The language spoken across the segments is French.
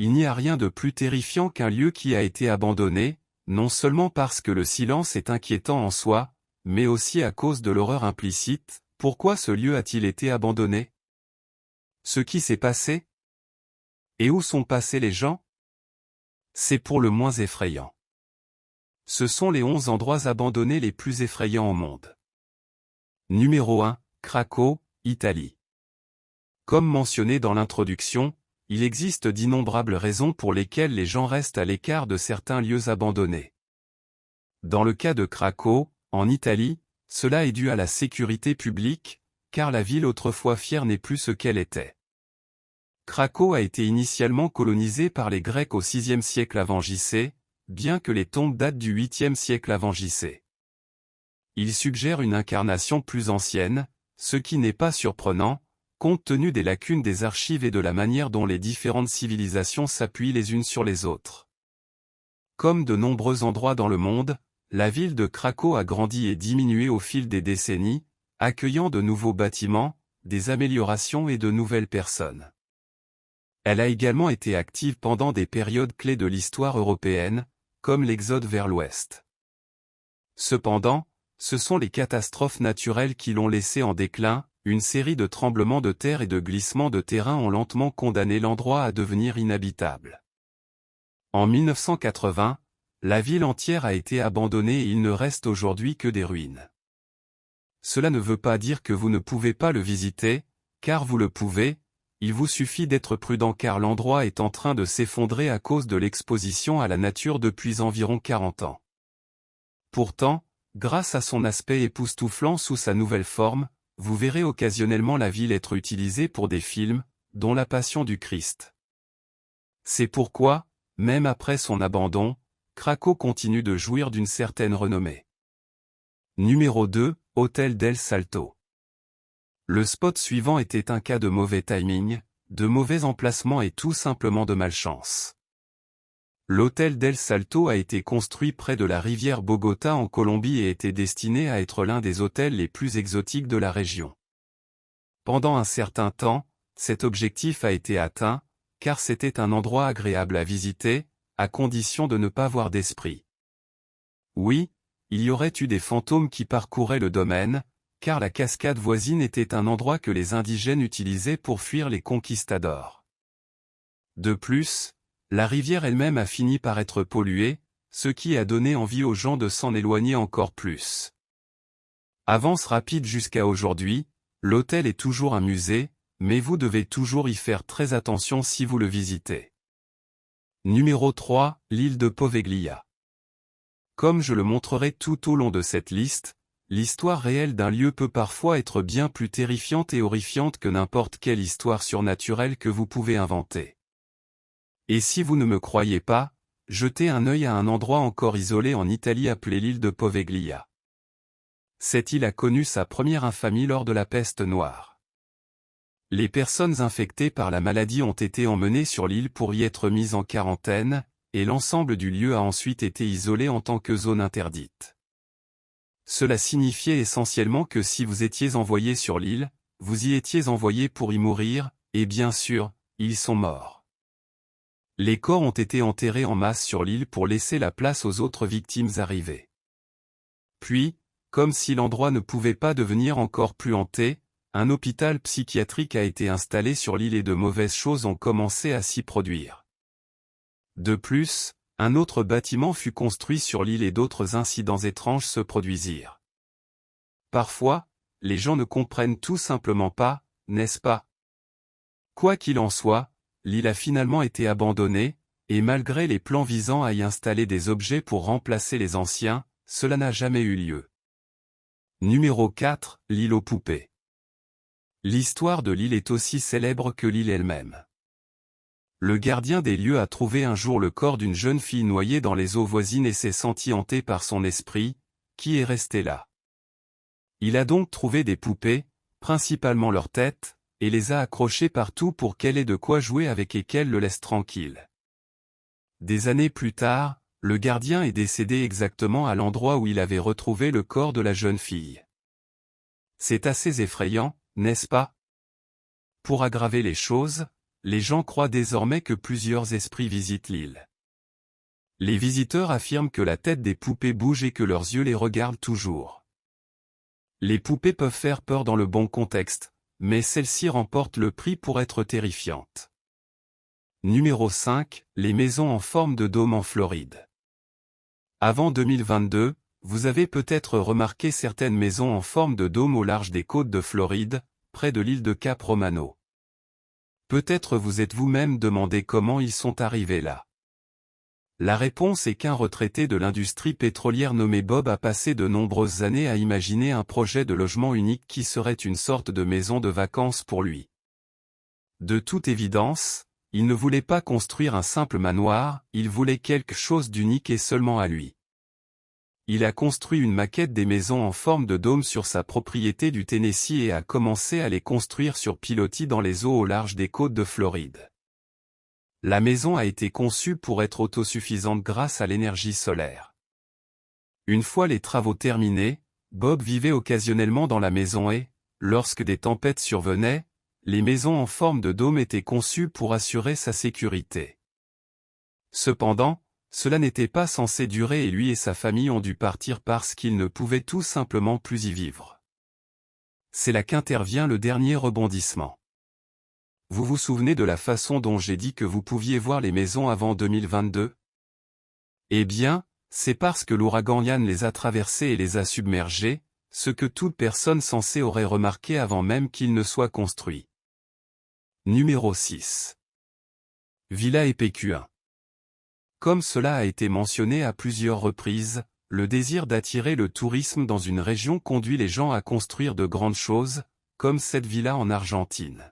il n'y a rien de plus terrifiant qu'un lieu qui a été abandonné, non seulement parce que le silence est inquiétant en soi, mais aussi à cause de l'horreur implicite. Pourquoi ce lieu a-t-il été abandonné? Ce qui s'est passé? Et où sont passés les gens? C'est pour le moins effrayant. Ce sont les 11 endroits abandonnés les plus effrayants au monde. Numéro 1, Craco, Italie. Comme mentionné dans l'introduction, il existe d'innombrables raisons pour lesquelles les gens restent à l'écart de certains lieux abandonnés. Dans le cas de Craco, en Italie, cela est dû à la sécurité publique, car la ville autrefois fière n'est plus ce qu'elle était. Craco a été initialement colonisée par les Grecs au VIe siècle avant J.C., bien que les tombes datent du 8e siècle avant J.C. Il suggère une incarnation plus ancienne, ce qui n'est pas surprenant, compte tenu des lacunes des archives et de la manière dont les différentes civilisations s'appuient les unes sur les autres. Comme de nombreux endroits dans le monde, la ville de Craco a grandi et diminué au fil des décennies, accueillant de nouveaux bâtiments, des améliorations et de nouvelles personnes. Elle a également été active pendant des périodes clés de l'histoire européenne, comme l'exode vers l'ouest. Cependant, ce sont les catastrophes naturelles qui l'ont laissée en déclin. Une série de tremblements de terre et de glissements de terrain ont lentement condamné l'endroit à devenir inhabitable. En 1980, la ville entière a été abandonnée et il ne reste aujourd'hui que des ruines. Cela ne veut pas dire que vous ne pouvez pas le visiter, car vous le pouvez, il vous suffit d'être prudent car l'endroit est en train de s'effondrer à cause de l'exposition à la nature depuis environ 40 ans. Pourtant, grâce à son aspect époustouflant sous sa nouvelle forme, vous verrez occasionnellement la ville être utilisée pour des films, dont La Passion du Christ. C'est pourquoi, même après son abandon, Craco continue de jouir d'une certaine renommée. Numéro 2, Hôtel del Salto. Le spot suivant était un cas de mauvais timing, de mauvais emplacement et tout simplement de malchance. L'hôtel del Salto a été construit près de la rivière Bogota en Colombie et était destiné à être l'un des hôtels les plus exotiques de la région. Pendant un certain temps, cet objectif a été atteint, car c'était un endroit agréable à visiter, à condition de ne pas voir d'esprit. Oui, il y aurait eu des fantômes qui parcouraient le domaine, car la cascade voisine était un endroit que les indigènes utilisaient pour fuir les conquistadors. De plus, la rivière elle-même a fini par être polluée, ce qui a donné envie aux gens de s'en éloigner encore plus. Avance rapide jusqu'à aujourd'hui, l'hôtel est toujours un musée, mais vous devez toujours y faire très attention si vous le visitez. Numéro 3, l'île de Poveglia. Comme je le montrerai tout au long de cette liste, l'histoire réelle d'un lieu peut parfois être bien plus terrifiante et horrifiante que n'importe quelle histoire surnaturelle que vous pouvez inventer. Et si vous ne me croyez pas, jetez un œil à un endroit encore isolé en Italie appelé l'île de Poveglia. Cette île a connu sa première infamie lors de la peste noire. Les personnes infectées par la maladie ont été emmenées sur l'île pour y être mises en quarantaine, et l'ensemble du lieu a ensuite été isolé en tant que zone interdite. Cela signifiait essentiellement que si vous étiez envoyé sur l'île, vous y étiez envoyé pour y mourir, et bien sûr, ils sont morts. Les corps ont été enterrés en masse sur l'île pour laisser la place aux autres victimes arrivées. Puis, comme si l'endroit ne pouvait pas devenir encore plus hanté, un hôpital psychiatrique a été installé sur l'île et de mauvaises choses ont commencé à s'y produire. De plus, un autre bâtiment fut construit sur l'île et d'autres incidents étranges se produisirent. Parfois, les gens ne comprennent tout simplement pas, n'est-ce pas? Quoi qu'il en soit, l'île a finalement été abandonnée, et malgré les plans visant à y installer des objets pour remplacer les anciens, cela n'a jamais eu lieu. Numéro 4, l'île aux poupées. L'histoire de l'île est aussi célèbre que l'île elle-même. Le gardien des lieux a trouvé un jour le corps d'une jeune fille noyée dans les eaux voisines et s'est senti hanté par son esprit, qui est resté là. Il a donc trouvé des poupées, principalement leur tête, et les a accrochées partout pour qu'elle ait de quoi jouer avec et qu'elle le laisse tranquille. Des années plus tard, le gardien est décédé exactement à l'endroit où il avait retrouvé le corps de la jeune fille. C'est assez effrayant, n'est-ce pas? Pour aggraver les choses, les gens croient désormais que plusieurs esprits visitent l'île. Les visiteurs affirment que la tête des poupées bouge et que leurs yeux les regardent toujours. Les poupées peuvent faire peur dans le bon contexte, mais celles-ci remportent le prix pour être terrifiantes. Numéro 5, les maisons en forme de dôme en Floride. Avant 2022, vous avez peut-être remarqué certaines maisons en forme de dôme au large des côtes de Floride, près de l'île de Cap Romano. Peut-être vous êtes vous-même demandé comment ils sont arrivés là. La réponse est qu'un retraité de l'industrie pétrolière nommé Bob a passé de nombreuses années à imaginer un projet de logement unique qui serait une sorte de maison de vacances pour lui. De toute évidence, il ne voulait pas construire un simple manoir, il voulait quelque chose d'unique et seulement à lui. Il a construit une maquette des maisons en forme de dôme sur sa propriété du Tennessee et a commencé à les construire sur pilotis dans les eaux au large des côtes de Floride. La maison a été conçue pour être autosuffisante grâce à l'énergie solaire. Une fois les travaux terminés, Bob vivait occasionnellement dans la maison et, lorsque des tempêtes survenaient, les maisons en forme de dôme étaient conçues pour assurer sa sécurité. Cependant, cela n'était pas censé durer et lui et sa famille ont dû partir parce qu'ils ne pouvaient tout simplement plus y vivre. C'est là qu'intervient le dernier rebondissement. Vous vous souvenez de la façon dont j'ai dit que vous pouviez voir les maisons avant 2022? Eh bien, c'est parce que l'ouragan Ian les a traversées et les a submergées, ce que toute personne sensée aurait remarqué avant même qu'ils ne soient construits. Numéro 6. Villa EPQ1. Comme cela a été mentionné à plusieurs reprises, le désir d'attirer le tourisme dans une région conduit les gens à construire de grandes choses, comme cette villa en Argentine.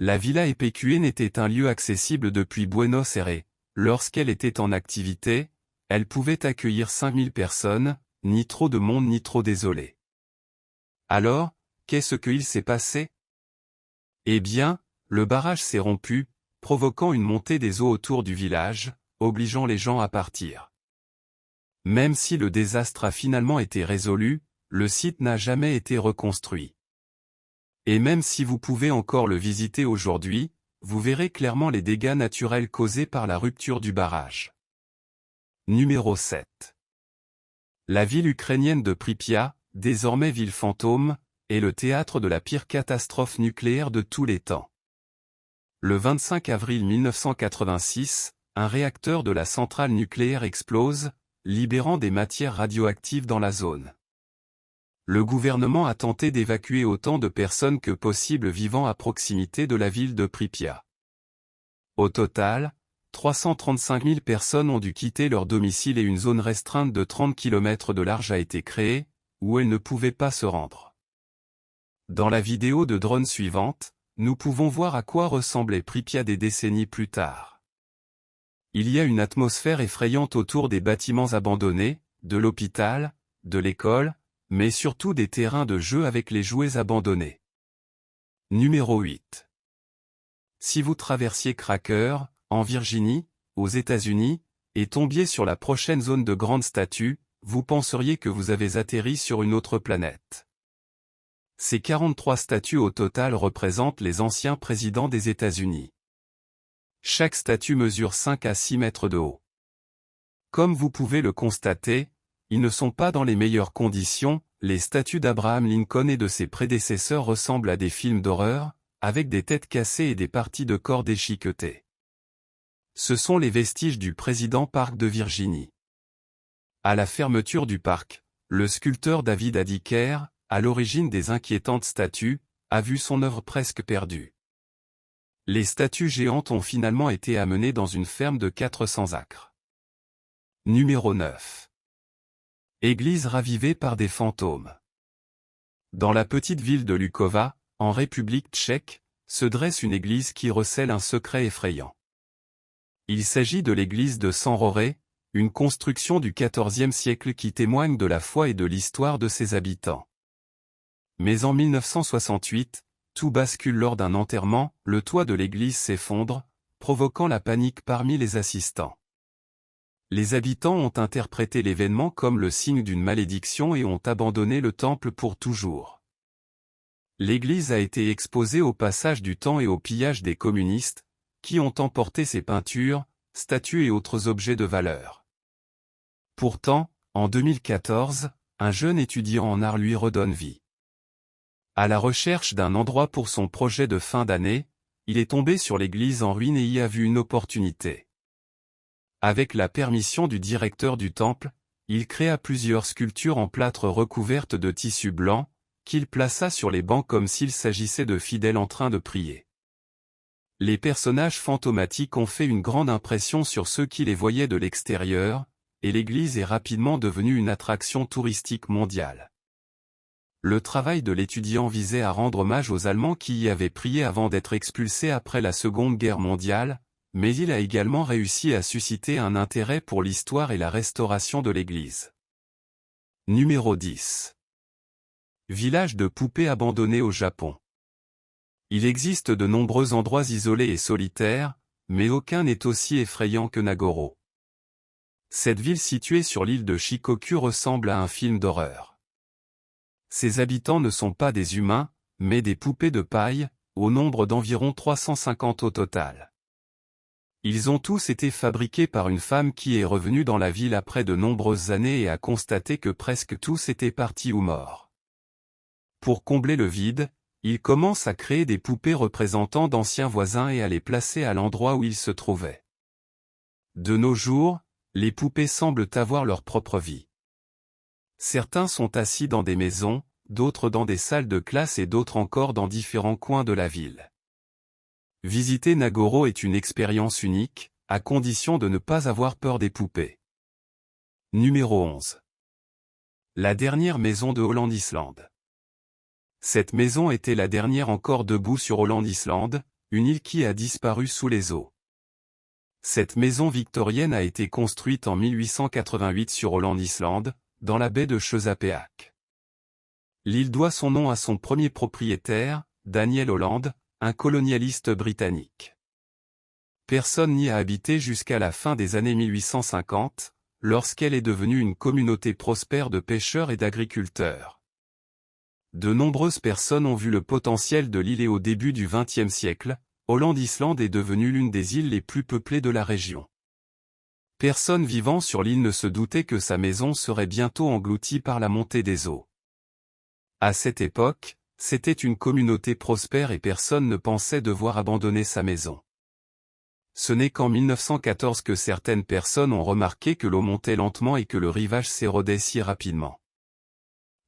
La Villa EPQ1 était un lieu accessible depuis Buenos Aires. Lorsqu'elle était en activité, elle pouvait accueillir 5000 personnes, ni trop de monde ni trop désolé. Alors, qu'est-ce qu'il s'est passé? Eh bien, le barrage s'est rompu, provoquant une montée des eaux autour du village, obligeant les gens à partir. Même si le désastre a finalement été résolu, le site n'a jamais été reconstruit. Et même si vous pouvez encore le visiter aujourd'hui, vous verrez clairement les dégâts naturels causés par la rupture du barrage. Numéro 7. La ville ukrainienne de Pripyat, désormais ville fantôme, est le théâtre de la pire catastrophe nucléaire de tous les temps. Le 25 avril 1986, un réacteur de la centrale nucléaire explose, libérant des matières radioactives dans la zone. Le gouvernement a tenté d'évacuer autant de personnes que possible vivant à proximité de la ville de Pripyat. Au total, 335 000 personnes ont dû quitter leur domicile et une zone restreinte de 30 km de large a été créée, où elles ne pouvaient pas se rendre. Dans la vidéo de drone suivante, nous pouvons voir à quoi ressemblait Pripyat des décennies plus tard. Il y a une atmosphère effrayante autour des bâtiments abandonnés, de l'hôpital, de l'école, mais surtout des terrains de jeu avec les jouets abandonnés. Numéro 8. Si vous traversiez Cracker, en Virginie, aux États-Unis, et tombiez sur la prochaine zone de grandes statues, vous penseriez que vous avez atterri sur une autre planète. Ces 43 statues au total représentent les anciens présidents des États-Unis. Chaque statue mesure 5 à 6 mètres de haut. Comme vous pouvez le constater, ils ne sont pas dans les meilleures conditions, les statues d'Abraham Lincoln et de ses prédécesseurs ressemblent à des films d'horreur, avec des têtes cassées et des parties de corps déchiquetées. Ce sont les vestiges du président Park de Virginie. À la fermeture du parc, le sculpteur David Adiker, à l'origine des inquiétantes statues, a vu son œuvre presque perdue. Les statues géantes ont finalement été amenées dans une ferme de 400 acres. Numéro 9. Église ravivée par des fantômes. Dans la petite ville de Lukova, en République tchèque, se dresse une église qui recèle un secret effrayant. Il s'agit de l'église de San Roré, une construction du XIVe siècle qui témoigne de la foi et de l'histoire de ses habitants. Mais en 1968, tout bascule lors d'un enterrement, le toit de l'église s'effondre, provoquant la panique parmi les assistants. Les habitants ont interprété l'événement comme le signe d'une malédiction et ont abandonné le temple pour toujours. L'église a été exposée au passage du temps et au pillage des communistes, qui ont emporté ses peintures, statues et autres objets de valeur. Pourtant, en 2014, un jeune étudiant en art lui redonne vie. À la recherche d'un endroit pour son projet de fin d'année, il est tombé sur l'église en ruine et y a vu une opportunité. Avec la permission du directeur du temple, il créa plusieurs sculptures en plâtre recouvertes de tissu blanc, qu'il plaça sur les bancs comme s'il s'agissait de fidèles en train de prier. Les personnages fantomatiques ont fait une grande impression sur ceux qui les voyaient de l'extérieur, et l'église est rapidement devenue une attraction touristique mondiale. Le travail de l'étudiant visait à rendre hommage aux Allemands qui y avaient prié avant d'être expulsés après la Seconde Guerre mondiale, mais il a également réussi à susciter un intérêt pour l'histoire et la restauration de l'église. Numéro 10. Village de poupées abandonné au Japon. Il existe de nombreux endroits isolés et solitaires, mais aucun n'est aussi effrayant que Nagoro. Cette ville située sur l'île de Shikoku ressemble à un film d'horreur. Ses habitants ne sont pas des humains, mais des poupées de paille, au nombre d'environ 350 au total. Ils ont tous été fabriqués par une femme qui est revenue dans la ville après de nombreuses années et a constaté que presque tous étaient partis ou morts. Pour combler le vide, il commence à créer des poupées représentant d'anciens voisins et à les placer à l'endroit où ils se trouvaient. De nos jours, les poupées semblent avoir leur propre vie. Certains sont assis dans des maisons, d'autres dans des salles de classe et d'autres encore dans différents coins de la ville. Visiter Nagoro est une expérience unique, à condition de ne pas avoir peur des poupées. Numéro 11. La dernière maison de Holland-Islande. Cette maison était la dernière encore debout sur Holland-Islande, une île qui a disparu sous les eaux. Cette maison victorienne a été construite en 1888 sur Holland-Islande, dans la baie de Chesapeake. L'île doit son nom à son premier propriétaire, Daniel Holland, un colonialiste britannique. Personne n'y a habité jusqu'à la fin des années 1850, lorsqu'elle est devenue une communauté prospère de pêcheurs et d'agriculteurs. De nombreuses personnes ont vu le potentiel de l'île et au début du XXe siècle, Holland-Islande est devenue l'une des îles les plus peuplées de la région. Personne vivant sur l'île ne se doutait que sa maison serait bientôt engloutie par la montée des eaux. À cette époque, c'était une communauté prospère et personne ne pensait devoir abandonner sa maison. Ce n'est qu'en 1914 que certaines personnes ont remarqué que l'eau montait lentement et que le rivage s'érodait si rapidement.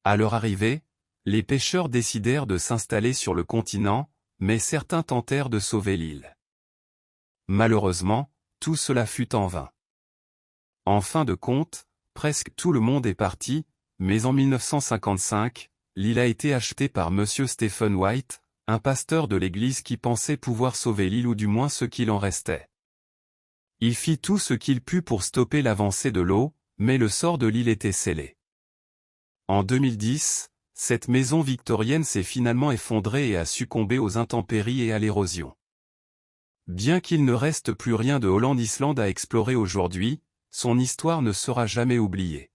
À leur arrivée, les pêcheurs décidèrent de s'installer sur le continent, mais certains tentèrent de sauver l'île. Malheureusement, tout cela fut en vain. En fin de compte, presque tout le monde est parti, mais en 1955, l'île a été achetée par Monsieur Stephen White, un pasteur de l'église qui pensait pouvoir sauver l'île ou du moins ce qu'il en restait. Il fit tout ce qu'il put pour stopper l'avancée de l'eau, mais le sort de l'île était scellé. En 2010, cette maison victorienne s'est finalement effondrée et a succombé aux intempéries et à l'érosion. Bien qu'il ne reste plus rien de Holland-Islande à explorer aujourd'hui, son histoire ne sera jamais oubliée.